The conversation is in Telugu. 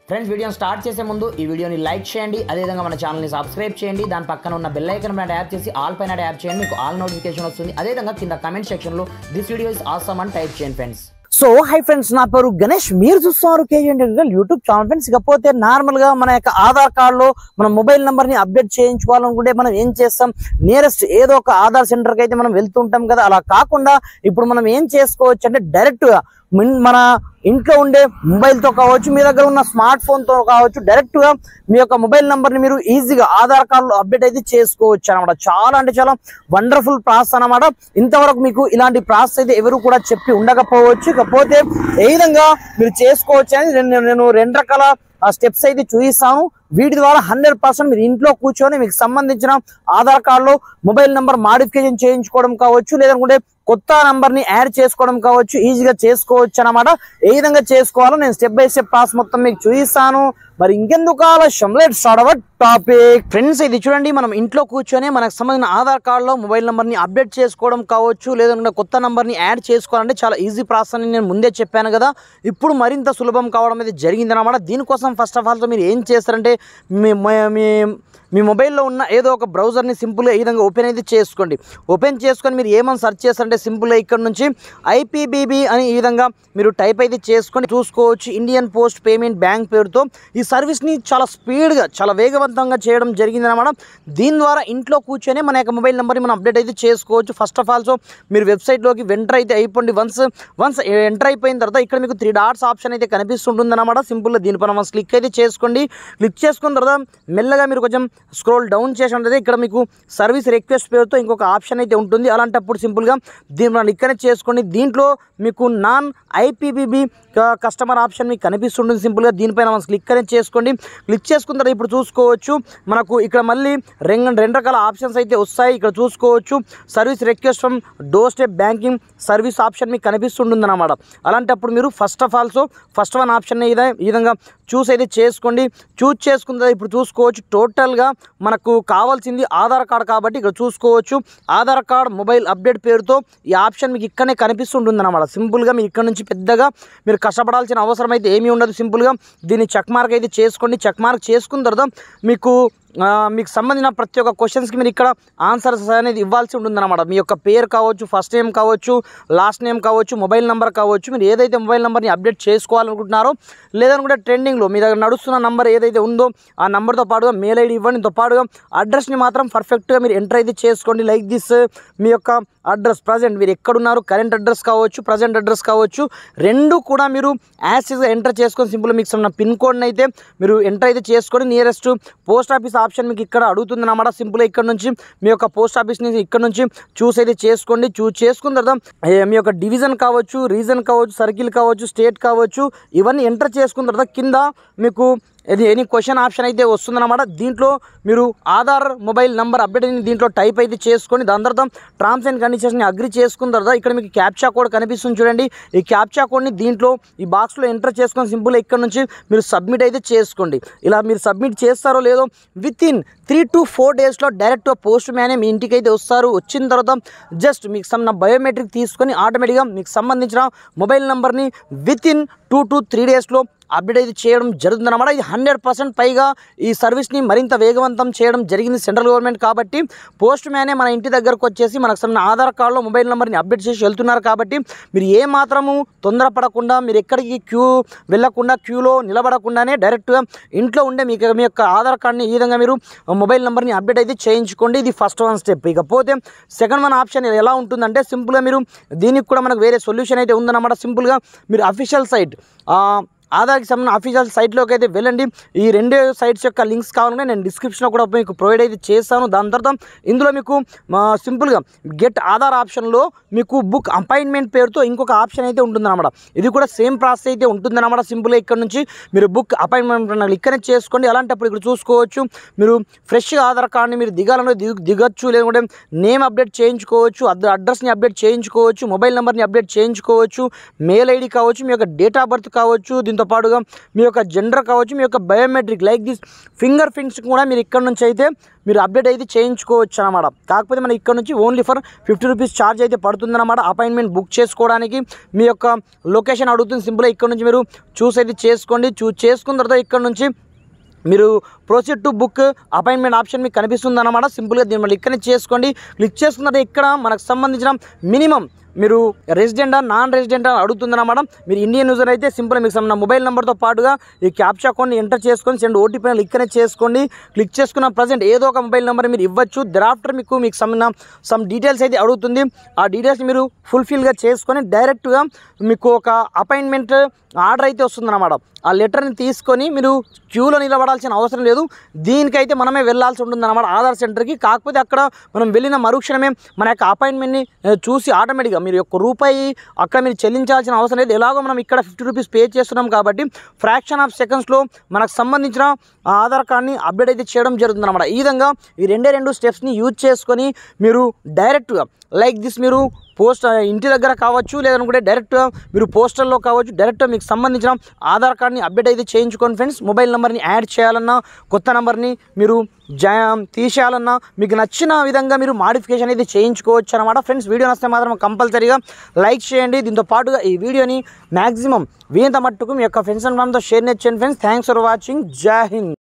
ఫ్రెండ్స్ వీడియోని స్టార్ట్ చేసే ముందు ఈ వీడియోని లైక్ చేయండి, అదేవిధంగా మన ఛానల్ని సబ్స్క్రైబ్ చేయండి. దాని పక్కన ఉన్న బెల్ ఐకాన్ పైన ట్యాప్ చేసి ఆల్ పైన ట్యాప్ చేయండి, మీకు ఆల్ నోటిఫికేషన్ వస్తుంది. అదేవిధంగా కింద కమెంట్ సెక్షన్లో దిస్ వీడియో ఇస్ ఆసమ్ అని టైప్ చేయండి ఫ్రెండ్స్. సో హై ఫ్రెండ్స్, నా పేరు గణేష్, మీరు చూస్తున్నారు KG integral YouTube channel. Friends, ఇకపోతే నార్మల్ గా మన యొక్క ఆధార్ కార్డులో మన మొబైల్ నెంబర్ ని అప్డేట్ చేయించుకోవాలనుకుంటే మనం ఏం చేస్తాం, నియరెస్ట్ ఏదో ఒక ఆధార్ సెంటర్ కి అయితే మనం వెళ్తుంటాం కదా. అలా కాకుండా ఇప్పుడు మనం ఏం చేసుకోవచ్చు అంటే డైరెక్ట్ గా మన ఇంట్లో ఉండే మొబైల్ తో కావచ్చు, మీ దగ్గర ఉన్న స్మార్ట్ ఫోన్ తో కావచ్చు, డైరెక్ట్ గా మీ యొక్క మొబైల్ నంబర్ ని మీరు ఈజీగా ఆధార్ కార్డు లో అప్డేట్ అయితే చేసుకోవచ్చు అనమాట. చాలా అంటే చాలా వండర్ఫుల్ ప్రాసెస్ అనమాట. ఇంతవరకు మీకు ఇలాంటి ప్రాసెస్ అయితే ఎవరు కూడా చెప్పి ఉండకపోవచ్చు. ఇకపోతే ఏ విధంగా మీరు చేసుకోవచ్చు అని నేను రెండు రకాల స్టెప్స్ అయితే చూపిస్తాను. వీటి ద్వారా 100% మీరు ఇంట్లో కూర్చొని మీకు సంబంధించిన ఆధార్ కార్డులో మొబైల్ నెంబర్ మాడిఫికేషన్ చేయించుకోవడం కావచ్చు, లేదంటే కొత్త నంబర్ ని యాడ్ చేసుకోవడం కావచ్చు, ఈజీగా చేసుకోవచ్చు అనమాట. ఏ విధంగా చేసుకోవాలో నేను స్టెప్ బై స్టెప్ ప్రాసెస్ మొత్తం మీకు చూపిస్తాను. మరి ఇంకెందుకు ఆలస్యం, let's start our topic. Friends, ఇది చూడండి, మనం ఇంట్లో కూర్చొని మనకు సంబంధించిన ఆధార్ కార్డులో మొబైల్ నెంబర్ ని అప్డేట్ చేసుకోవడం కావచ్చు, లేదంటే కొత్త నంబర్ ని యాడ్ చేసుకోవాలంటే చాలా ఈజీ ప్రాసెస్ అని నేను ముందే చెప్పాను కదా. ఇప్పుడు మరింత సులభం కావడం అయితే జరిగింది అనమాట. దీనికోసం ఫస్ట్ ఆఫ్ ఆల్ మీరు ఏం చేస్తారంటే మీ మొబైల్లో ఉన్న ఏదో ఒక బ్రౌజర్ని సింపుల్గా ఈ విధంగా ఓపెన్ అయితే చేసుకోండి. ఓపెన్ చేసుకొని మీరు ఏమని సెర్చ్ చేస్తారంటే సింపుల్గా ఇక్కడ నుంచి IPBB అని ఈ విధంగా మీరు టైప్ అయితే చేసుకొని చూసుకోవచ్చు. ఇండియన్ పోస్ట్ పేమెంట్ బ్యాంక్ పేరుతో ఈ సర్వీస్ని చాలా స్పీడ్గా చాలా వేగవంతంగా చేయడం జరిగింది అనమాట. దీని ద్వారా ఇంట్లో కూర్చొని మన యొక్క మొబైల్ నెంబర్ని మనం అప్డేట్ అయితే చేసుకోవచ్చు. ఫస్ట్ ఆఫ్ ఆల్ మీరు వెబ్సైట్లోకి ఎంటర్ అయితే అయిపోండి. వన్స్ ఎంటర్ అయిపోయిన తర్వాత ఇక్కడ మీకు 3 డాట్స్ ఆప్షన్ అయితే కనిపిస్తుంటుంది అనమాట. సింపుల్గా దీనిపైన మనం క్లిక్ అయితే చేసుకోండి. క్లిక్ చేసుకున్న తర్వాత మెల్లగా మీరు కొంచెం స్క్రోల్ డౌన్ చేసినట్లయితే ఇక్కడ మీకు సర్వీస్ రిక్వెస్ట్ పేరుతో ఇంకొక ఆప్షన్ అయితే ఉంటుంది. అలాంటప్పుడు సింపుల్గా దీన్ని మనం ఇక్కడ చేసుకోండి. దీంట్లో మీకు నాన్ IPBB కస్టమర్ ఆప్షన్ మీకు కనిపిస్తుంటుంది. సింపుల్గా దీనిపైన మనం క్లిక్ అనేది చేసుకోండి. క్లిక్ చేసుకున్న తర్వాత ఇప్పుడు చూసుకోవచ్చు మనకు ఇక్కడ మళ్ళీ రెండు రకాల ఆప్షన్స్ అయితే వస్తాయి. ఇక్కడ చూసుకోవచ్చు service request from door step banking service option మీకు కనిపిస్తుంటుంది అన్నమాట. అలాంటప్పుడు మీరు ఫస్ట్ వన్ ఆప్షన్ ఈ విధంగా చూస్ అయితే చేసుకోండి. చూస్ చేసుకున్న తర్వాత ఇప్పుడు చూసుకోవచ్చు టోటల్గా మనకు కావాల్సింది ఆధార్ కార్డ్ కాబట్టి ఇక్కడ చూసుకోవచ్చు ఆధార్ కార్డ్ మొబైల్ అప్డేట్ పేరుతో ఈ ఆప్షన్ మీకు ఇక్కడనే కనిపిస్తుంటుంది అన్నమాట. సింపుల్గా మీరు ఇక్కడ నుంచి పెద్దగా మీరు కష్టపడాల్సిన అవసరం అయితే ఏమీ ఉండదు. సింపుల్గా దీన్ని చెక్ మార్క్ అయితే చేసుకోండి. చెక్ మార్క్ చేసుకున్న తర్వాత మీకు సంబంధించిన ప్రతి ఒక్క క్వశ్చన్స్కి మీరు ఇక్కడ ఆన్సర్స్ అనేది ఇవ్వాల్సి ఉంటుందన్నమాట. మీ యొక్క పేరు కావచ్చు, ఫస్ట్ నేమ్ కావచ్చు, లాస్ట్ నేమ్ కావచ్చు, మొబైల్ నెంబర్ కావచ్చు, మీరు ఏదైతే మొబైల్ నెంబర్ని అప్డేట్ చేసుకోవాలనుకుంటున్నారో లేదనుకుంటే ట్రెండింగ్లో మీ దగ్గర నడుస్తున్న నెంబర్ ఏదైతే ఉందో ఆ నెంబర్తో పాటుగా మెయిల్ ID ఇవ్వండితో పాటుగా అడ్రస్ని మాత్రం పర్ఫెక్ట్గా మీరు ఎంటర్ అయితే చేసుకోండి. లైక్ దిస్ మీ యొక్క అడ్రస్ ప్రజెంట్ మీరు ఎక్కడున్నారు, కరెంట్ అడ్రస్ కావచ్చు, ప్రజెంట్ అడ్రస్ కావచ్చు, రెండు కూడా మీరు యాక్సెస్గా ఎంటర్ చేసుకొని సింపుల్గా మీకు ఉన్న పిన్ కోడ్ని అయితే మీరు ఎంటర్ అయితే చేసుకొని నియరెస్ట్ పోస్ట్ ఆఫీస్ ఆప్షన్ మీకు ఇక్కడ అడుగుతుంది అన్నమాట. సింపుల్గా ఇక్కడ నుంచి మీ యొక్క పోస్ట్ ఆఫీస్ని ఇక్కడ నుంచి చూస్ అయితే చేసుకోండి. చూస్ చేసుకున్న తర్వాత మీ యొక్క డివిజన్ కావచ్చు, రీజన్ కావచ్చు, సర్కిల్ కావచ్చు, స్టేట్ కావచ్చు, ఇవన్నీ ఎంటర్ చేసుకున్న తర్వాత కింద మీకు ఎనీ క్వశ్చన్ ఆప్షన్ అయితే వస్తుందన్నమాట. దీంట్లో మీరు ఆధార్ మొబైల్ నెంబర్ అప్డేట్ దీంట్లో టైప్ అయితే చేసుకొని దాని తర్వాత టర్మ్స్ అండ్ కండిషన్స్ని అగ్రి చేసుకున్న తర్వాత ఇక్కడ మీకు క్యాప్చా కోడ్ కనిపిస్తుంది చూడండి. ఈ క్యాప్చా కోడ్ని దీంట్లో ఈ బాక్స్లో ఎంటర్ చేసుకొని సింపుల్గా ఇక్కడ నుంచి మీరు సబ్మిట్ అయితే చేసుకోండి. ఇలా మీరు సబ్మిట్ చేస్తారో లేదో వితిన్ 3 to 4 డేస్లో డైరెక్ట్గా పోస్ట్ మ్యానే మీ ఇంటికి అయితే వస్తారు. వచ్చిన తర్వాత జస్ట్ మీకు సంబంధించిన బయోమెట్రిక్ తీసుకొని ఆటోమేటిక్గా మీకు సంబంధించిన మొబైల్ నెంబర్ని వితిన్ 2 to 3 డేస్లో అప్డేట్ అయితే చేయడం జరుగుతుంది అన్నమాట. ఇది 100% పైగా ఈ సర్వీస్ని మరింత వేగవంతం చేయడం జరిగింది సెంట్రల్ గవర్నమెంట్ కాబట్టి. పోస్ట్ మ్యానే మన ఇంటి దగ్గరకు వచ్చేసి మనకు సంబంధించిన ఆధార్ కార్డులో మొబైల్ నెంబర్ని అప్డేట్ చేసి వెళ్తున్నారు కాబట్టి మీరు ఏ మాత్రము తొందరపడకుండా మీరు ఎక్కడికి వెళ్ళకుండా క్యూలో నిలబడకుండానే డైరెక్ట్గా ఇంట్లో ఉండే మీ యొక్క ఆధార్ కార్డ్ని ఈ విధంగా మీరు మొబైల్ నెంబర్ని అప్డేట్ అయితే చేయించుకోండి. ఇది ఫస్ట్ వన్ స్టెప్. ఇకపోతే సెకండ్ వన్ ఆప్షన్ ఎలా ఉంటుందంటే సింపుల్గా మీరు దీనికి కూడా మనకు వేరే సొల్యూషన్ అయితే ఉందన్నమాట. సింపుల్గా మీరు అఫీషియల్ సైట్ ఆధార్కి సంబంధించిన అఫీషియల్ సైట్లోకి అయితే వెళ్ళండి. ఈ 2 సైట్స్ యొక్క లింక్స్ కావాలంటే నేను డిస్క్రిప్షన్లో కూడా మీకు ప్రొవైడ్ అయితే చేస్తాను. దాని తర్వాత ఇందులో మీకు సింపుల్గా గెట్ ఆధార్ ఆప్షన్లో మీకు బుక్ అపాయింట్మెంట్ పేరుతో ఇంకొక ఆప్షన్ అయితే ఉంటుందన్నమాట. ఇది కూడా సేమ్ ప్రాసెస్ అయితే ఉంటుందన్నమాట. సింపుల్గా ఇక్కడ నుంచి మీరు బుక్ అపాయింట్మెంట్ ఇక్కడనే చేసుకోండి. అలాంటప్పుడు ఇక్కడ చూసుకోవచ్చు మీరు ఫ్రెష్గా ఆధార్ కార్డ్ని మీరు దిగొచ్చు, లేకుంటే నేమ్ అప్డేట్ చేయించుకోవచ్చు, అడ్రస్ని అప్డేట్ చేయించుకోవచ్చు, మొబైల్ నెంబర్ని అప్డేట్ చేయించుకోవచ్చు, మెయిల్ ID కావచ్చు, మీ యొక్క డేట్ ఆఫ్ బర్త్ కావచ్చు, దీంతో దీంతో పాటుగా మీ యొక్క జెండర్ కావచ్చు, మీ యొక్క biometric like this finger prints కూడా మీరు ఇక్కడ నుంచి అయితే మీరు అప్డేట్ అయితే చేయించుకోవచ్చు అనమాట. కాకపోతే మనకి ఇక్కడ నుంచి ఓన్లీ ఫర్ 50 రూపీస్ ఛార్జ్ అయితే పడుతుందన్నమాట. అపాయింట్మెంట్ బుక్ చేసుకోవడానికి మీ యొక్క లొకేషన్ అడుగుతుంది. సింపుల్గా ఇక్కడ నుంచి మీరు చూస్ అయితే చేసుకోండి. చేసుకున్న తర్వాత ఇక్కడ నుంచి మీరు proceed to book appointment option మీకు కనిపిస్తుంది అన్నమాట. సింపుల్గా దీన్ని మళ్ళీ ఇక్కడనే చేసుకోండి. క్లిక్ చేసుకున్న తర్వాత ఇక్కడ మనకు సంబంధించిన మినిమం మీరు రెసిడెంటా నాన్ రెసిడెంటా అడుగుతుందన్నమాట. మీరు ఇండియన్ యూజర్ అయితే సింపుల్గా మీకు సంబంధించిన మొబైల్ నెంబర్తో పాటుగా ఈ క్యాప్చా కోడ్ని ఎంటర్ చేసుకొని సెండ్ ఓటీపీ ఇక్కడనే చేసుకోండి. క్లిక్ చేసుకున్న ప్రజెంట్ ఏదో ఒక మొబైల్ నెంబర్ మీరు ఇవ్వచ్చు. దరాఫ్టర్ మీకు సంబంధించిన సమ్ డీటెయిల్స్ అయితే అడుగుతుంది. ఆ డీటెయిల్స్ మీరు ఫుల్ఫిల్గా చేసుకొని డైరెక్ట్గా మీకు ఒక అపాయింట్మెంట్ ఆర్డర్ అయితే వస్తుందన్నమాట. ఆ లెటర్ని తీసుకొని మీరు క్యూలో నిలబడాల్సిన అవసరం లేదు. దీనికైతే మనమే వెళ్ళాల్సి ఉంటుందన్నమాట ఆధార్ సెంటర్కి. కాకపోతే అక్కడ మనం వెళ్ళిన మరుక్షణమే మన యొక్క అపాయింట్మెంట్ని చూసి ఆటోమేటిక్గా మీరు ₹1 అక్కడ మీరు చెల్లించాల్సిన అవసరం లేదు. ఎలాగో మనం ఇక్కడ 50 రూపీస్ పే చేస్తున్నాం కాబట్టి ఫ్రాక్షన్ ఆఫ్ సెకండ్స్లో మనకు సంబంధించిన ఆధార్ కార్డ్ని అప్డేట్ అయితే చేయడం జరుగుతుందన్నమాట. ఈ విధంగా ఈ రెండు స్టెప్స్ని యూజ్ చేసుకొని మీరు డైరెక్ట్గా లైక్ దిస్ మీరు ఇంటి దగ్గర కావచ్చు, లేదనుకుంటే డైరెక్ట్గా మీరు పోస్టల్లో కావచ్చు, డైరెక్ట్గా మీకు సంబంధించిన ఆధార్ కార్డ్ని అప్డేట్ అయితే చేయించుకోండి ఫ్రెండ్స్. మొబైల్ నెంబర్ని యాడ్ చేయాలన్నా, కొత్త నెంబర్ని మీరు తీసేయాలన్నా మీకు నచ్చిన విధంగా మీరు మాడిఫికేషన్ అయితే చేయించుకోవచ్చు అనమాట. ఫ్రెండ్స్ వీడియో నచ్చితే మాత్రం కంపల్సరీగా లైక్ చేయండి. దీంతో పాటుగా ఈ వీడియోని మ్యాక్సిమం వీంత మట్టుకు మీ యొక్క ఫ్రెండ్స్ అండ్ ఫ్యామిలీతో షేర్ చేయండి ఫ్రెండ్స్. Thanks for watching. జై హింద్.